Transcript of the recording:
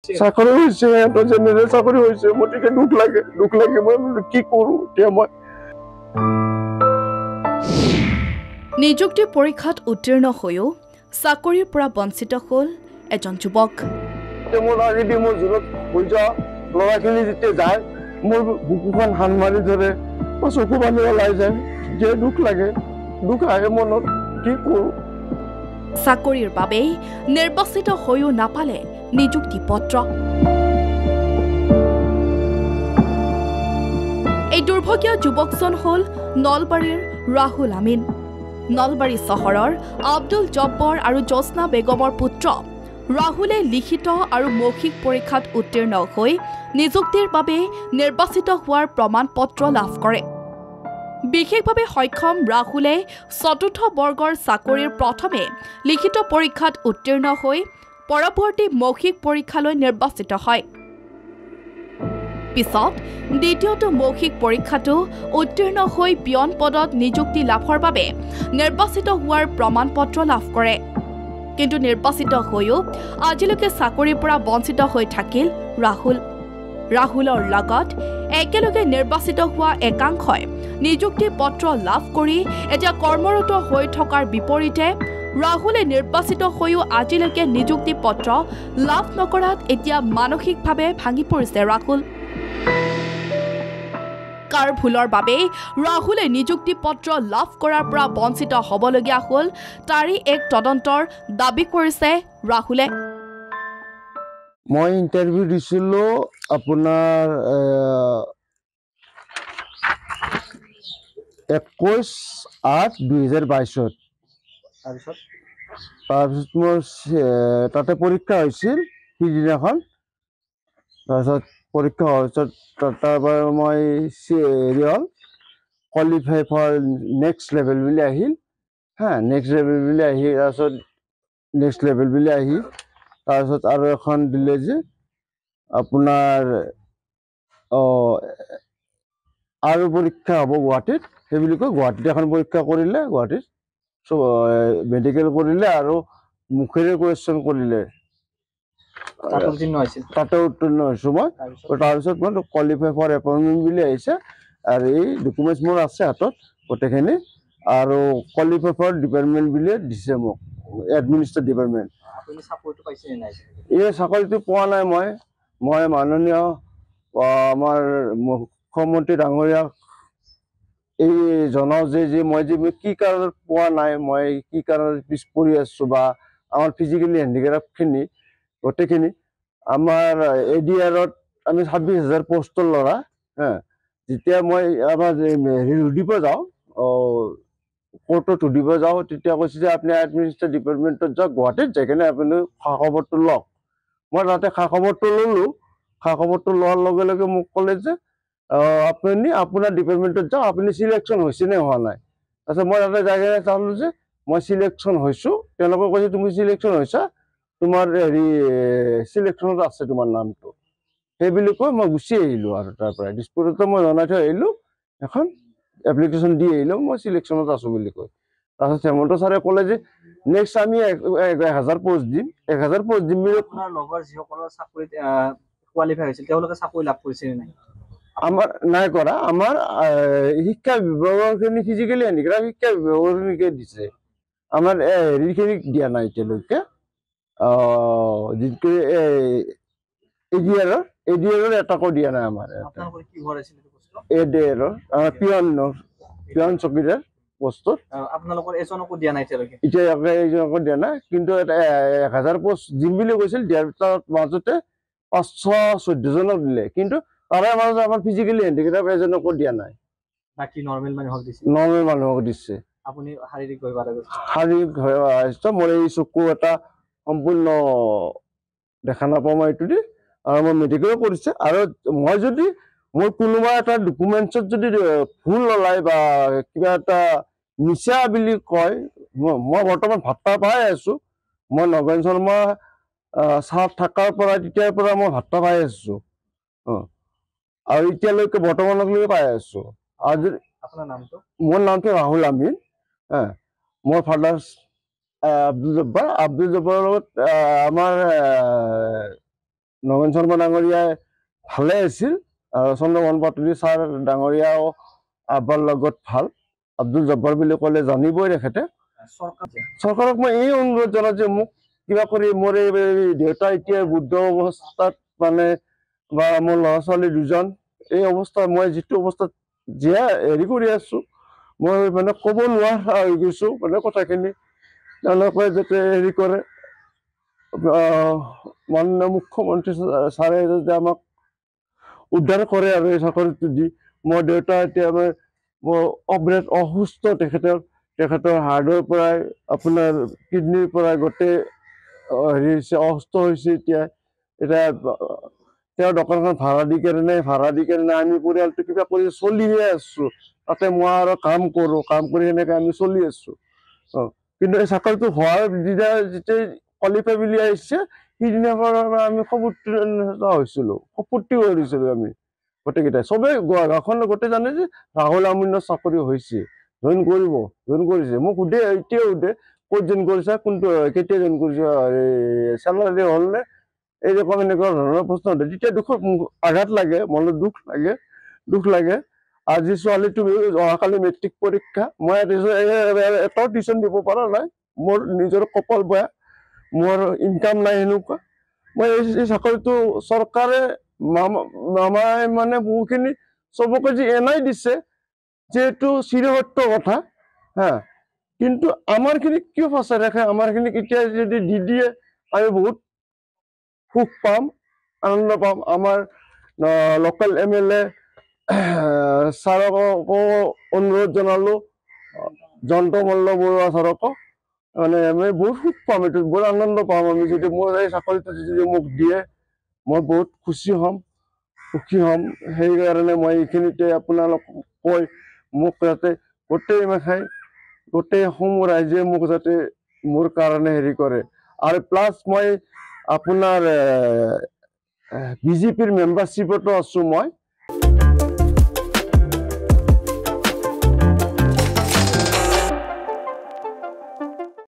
চাকৰি হৈছে এটা জেনেৰেল চাকৰি হৈছে গতিকে দুখ লাগে মই কি কৰোঁ এতিয়া মই নিযুক্তি পৰীক্ষাত উত্তীৰ্ণ হৈও চাকৰিৰ পৰা বঞ্চিত হ'ল এজন যুৱক। মোৰ আগেদি মোৰ জোৰত হৈ যোৱা ল'ৰাখিনি যেতিয়া যায় মোৰ বুকুখন হান মাৰি ধৰে চকু পানী ওলাই যায় যে দুখ লাগে দুখ আহে মনত কি কৰোঁ। চাকৰিৰ বাবেই নিৰ্বাচিত হৈও নাপালে নিযুক্তি পত্ৰ। এই দুৰ্ভগীয়া যুৱকজন হ'ল নলবাৰীৰ ৰাহুল আমিন। নলবাৰী চহৰৰ আব্দুল জব্বৰ আৰু জ্যোৎস্না বেগমৰ পুত্ৰ ৰাহুলে লিখিত আৰু মৌখিক পৰীক্ষাত উত্তীৰ্ণ হৈ নিযুক্তিৰ বাবে নিৰ্বাচিত হোৱাৰ প্ৰমাণ পত্ৰ লাভ কৰে। বিশেষভাৱে সক্ষম ৰাহুলে চতুৰ্থ বৰ্গৰ চাকৰিৰ প্ৰথমে লিখিত পৰীক্ষাত উত্তীৰ্ণ হৈ পৰৱৰ্তী মৌখিক পৰীক্ষালৈ নিৰ্বাচিত হয়। পিছত দ্বিতীয়টো মৌখিক পৰীক্ষাটো উত্তীৰ্ণ হৈ পিয়ন পদত নিযুক্তি লাভৰ বাবে নিৰ্বাচিত হোৱাৰ প্ৰমাণ পত্ৰ লাভ কৰে। কিন্তু নিৰ্বাচিত হৈও আজিলৈকে চাকৰিৰ পৰা বঞ্চিত হৈ থাকিল ৰাহুলৰ লগত একেলগে নিৰ্বাচিত হোৱা একাংশই নিযুক্তি পত্ৰ লাভ কৰি এতিয়া কৰ্মৰত হৈ থকাৰ বিপৰীতে ৰাহুলে নিৰ্বাচিত হৈও আজিলৈকে নিযুক্তি পত্ৰ লাভ নকৰাত এতিয়া মানসিকভাৱে ভাঙি পৰিছে ৰাহুল। কাৰ ভুলৰ বাবেই ৰাহুলে নিযুক্তি পত্ৰ লাভ কৰাৰ পৰা বঞ্চিত হ'বলগীয়া হ'ল তাৰে এক তদন্তৰ দাবী কৰিছে ৰাহুলে। মই ইণ্টাৰভিউ দিছিলোঁ আপোনাৰ 21/8/2022 তাৰপিছত মোৰ তাতে পৰীক্ষা হৈছিল সিদিনাখন তাৰপিছত পৰীক্ষা হোৱাৰ পিছত তাৰপৰা মই হেৰি হ'ল কোৱালিফাই ফৰ নেক্সট লেভেল বুলি আহিল নেক্সট লেভেল বুলি আহি তাৰপিছত নেক্সট লেভেল বুলি আহি তাৰপিছত আৰু এখন দিলে যে আপোনাৰ আৰু পৰীক্ষা হ'ব গুৱাহাটীত সেই বুলি কয় গুৱাহাটীত এখন পৰীক্ষা কৰিলে গুৱাহাটীত চব মেডিকেল কৰিলে আৰু মুখেৰে কুৱেশ্যন কৰিলে তাতে উত্তীৰ্ণ হৈছোঁ মই তাৰপিছত মই কোৱালিফাই ফৰ এপইণ্টমেণ্ট বুলি আহিছে আৰু এই ডকুমেণ্টছ মোৰ আছে হাতত গোটেইখিনি আৰু কোৱালিফাই ফৰ ডিপাৰ্টমেণ্ট বুলি দিছে মোক এডমিনিষ্ট্ৰেটিভ ডিপাৰ্টমেণ্ট। এই চাকৰিটো পোৱা নাই মই মাননীয় আমাৰ মুখ্যমন্ত্ৰী ডাঙৰীয়াক এই জনাওঁ যে মই কি কাৰণত পোৱা নাই মই কি কাৰণত পিছ পৰি আছোঁ বা আমাৰ ফিজিকেলি হেণ্ডিক্ৰাফ্টখিনি গোটেইখিনি আমাৰ ADR-ত আমি 26,000 পোষ্টৰ ল'ৰা যেতিয়া মই আমাৰ হেৰি সুধিব যাওঁ কোৰ্টত সুধিব যাওঁ তেতিয়া কৈছে যে আপুনি এডমিনিষ্ট্ৰেটিভ ডিপাৰ্টমেণ্টত যাওক গুৱাহাটীত যাই কিনে আপুনি খা খবৰটো লওক। মই তাতে খা খবৰটো ল'লোঁ খা খবৰটো লোৱাৰ লগে লগে মোক ক'লে যে আপুনি আপোনাৰ ডিপাৰ্টমেণ্টত যাওক আপুনি চিলেকশ্যন হৈছে নে হোৱা নাই। তাৰপিছত মই তাতে যাই কিনে চালোঁ যে মই চিলেকশ্যন হৈছোঁ তেওঁলোকে কৈছে তুমি চিলেকশ্যন হৈছা তোমাৰ হেৰি চিলেকশ্যনত আছে তোমাৰ নামটো সেই বুলি কৈ মই গুচি আহিলোঁ আৰু তাৰ পৰা দিছপুৰতে মই জনাই থৈ আহিলোঁ এখন এপ্লিকেশ্যন দি আহিলোঁ মই চিলেকশ্যনত আছোঁ বুলি কৈ। তাৰপিছত হেমন্ত ছাৰে ক'লে যে নেক্সট আমি 1000 পোষ্ট দিম 1000 পোষ্ট দিম বুলি। আপোনাৰ লগৰ যিসকলৰ চাকৰিত কোৱালিফাই হৈছিল তেওঁলোকে চাকৰি লাভ কৰিছে নাই? আমাৰ নাই কৰা আমাৰ শিক্ষা বিভাগৰখিনি ফিজিকেলি হেণ্ডিক্ৰাফ্ট শিক্ষা বিভাগৰখিনিকে দিছে আমাৰ হেৰিখিনিক দিয়া নাই এতিয়ালৈকে যিটো ADR-ৰ এটাকো দিয়া নাই আমাৰ ADR-ৰ পিয়ন চকীদাৰ পোষ্টত আপোনালোকৰ এজনকো দিয়া নাই এতিয়ালৈকে এইজনকো দিয়া নাই কিন্তু 1000 পোষ্ট দিম বুলি কৈছিল দিয়াৰ মাজতে 514 জনক দিলে কিন্তু তাৰে মাজত আমাৰ ফিজিকেলি হেণ্ডিক্ৰাফ্ট এজনকো দিয়া নাই বাকী নৰ্মেল মানুহক দিছে। আপুনি শাৰীৰিকভাৱে মোৰ এই চকু এটা সম্পূৰ্ণ দেখা নাপাওঁ মই এইটো দি আৰু মই মেডিকেলো কৰিছে আৰু মই যদি মোৰ কোনোবা এটা ডকুমেণ্টছত যদি ভুল ওলায় বা কিবা এটা মিছা বুলি কয় মই বৰ্তমান ভাত্তা পাই আছোঁ মই নগেন শৰ্মা ছাৰ থকাৰ পৰা তেতিয়াৰ পৰা মই ভাত্তা পাই আছোঁ আৰু এতিয়ালৈকে বৰ্তমানলৈকে পাই আছোঁ। আৰু মোৰ নামটো ৰাহুল আমিন মোৰ ফাদাৰ আব্দুল জব্বাৰৰ লগত আমাৰ নগেন শৰ্মা ডাঙৰীয়াই ভালে আছিল আৰু চন্দ্ৰমোহন পাটোৱাৰী ছাৰ ডাঙৰীয়াও আব্বাৰ লগত ভাল আব্দুল জব্বাৰ বুলি ক'লে জানিবই তেখেতে চৰকাৰক মই এই অনুৰোধ জনাওঁ যে মোক কিবা কৰি মোৰ এই দেউতা এতিয়া বৃদ্ধ অৱস্থাত মানে বা মোৰ ল'ৰা ছোৱালী দুজন এই অৱস্থা মই যিটো অৱস্থাত জীয়াই হেৰি কৰি আছো মই মানে ক'ব নোৱাৰা হৈ গৈছো মানে কথাখিনি তেওঁলোকে যাতে হেৰি কৰে মাননীয় মুখ্যমন্ত্ৰী ছাৰে যাতে আমাক উদ্ধাৰ কৰে আৰু এই চাকৰিটো দি মোৰ দেউতা এতিয়া মই বিৰাট অসুস্থ তেখেতৰ হাৰ্টৰ পৰাই আপোনাৰ কিডনীৰ পৰাই গোটেই হেৰি হৈছে অসুস্থ হৈছে এতিয়া তেওঁৰ দোকানখন ভাড়া দি কেনে আমি পৰিয়ালটো কিবা কৰি চলিহে আছো তাতে মই আৰু কাম কৰি সেনেকে আমি চলি আছো কিন্তু এই চাকৰিটো হোৱাৰ যেতিয়া কোৱালিফাই বুলি আহিছে সিদিনাৰ পৰা আমি হৈছিলো সপত্তি হৈ দিছিলো আমি গোটেইকেইটাই চবেই গাঁওখন গোটেই জানে যে ৰাহুল আমূল্যৰ চাকৰি হৈছে জইন কৰিছে মোক সোধে এতিয়াও সোধে ক'ত জইন কৰিছা কোনটো কেতিয়া জইন কৰিছা চেলাৰী হ'ল নে এই ৰকম এনেকুৱা ধৰণৰ প্ৰশ্ন সোধে তেতিয়া আঘাত লাগে মনত দুখ লাগে আজি ছোৱালীটো অহাকালি মেট্ৰিক পৰীক্ষা মই এটাও টিউশ্যন দিব পৰা নাই মোৰ নিজৰ কপাল বেয়া মোৰ ইনকাম নাই সেনেকুৱা মই এই চাকৰিটো চৰকাৰে মামাই মানে বহুখিনি চবকে যে এনাই দিছে যিহেতু চিৰসত্য কথা হা কিন্তু আমাৰখিনিক কিয় ফচাই ৰাখে আমাৰখিনিক এতিয়া যদি দি দিয়ে আমি বহুত সুখ পাম আনন্দ পাম আমাৰ লোকেল MLA ছাৰকো অনুৰোধ জনালো জয়ন্ত মল্ল বৰুৱা ছাৰকো মানে আমি বহুত সুখ পাম এইটো বহুত আনন্দ পাম আমি যদি মোৰ এই চাকৰিটো যদি মোক দিয়ে মই বহুত সুখী হ'ম সেইকাৰণে মই এইখিনিতে আপোনালোক কৈ মোক যাতে গোটেই সমূহ ৰাইজে মোক যাতে মোৰ কাৰণে হেৰি কৰে আৰু প্লাছ মই আপোনাৰ BJPৰ মেম্বাৰশ্বিপতো আছো মই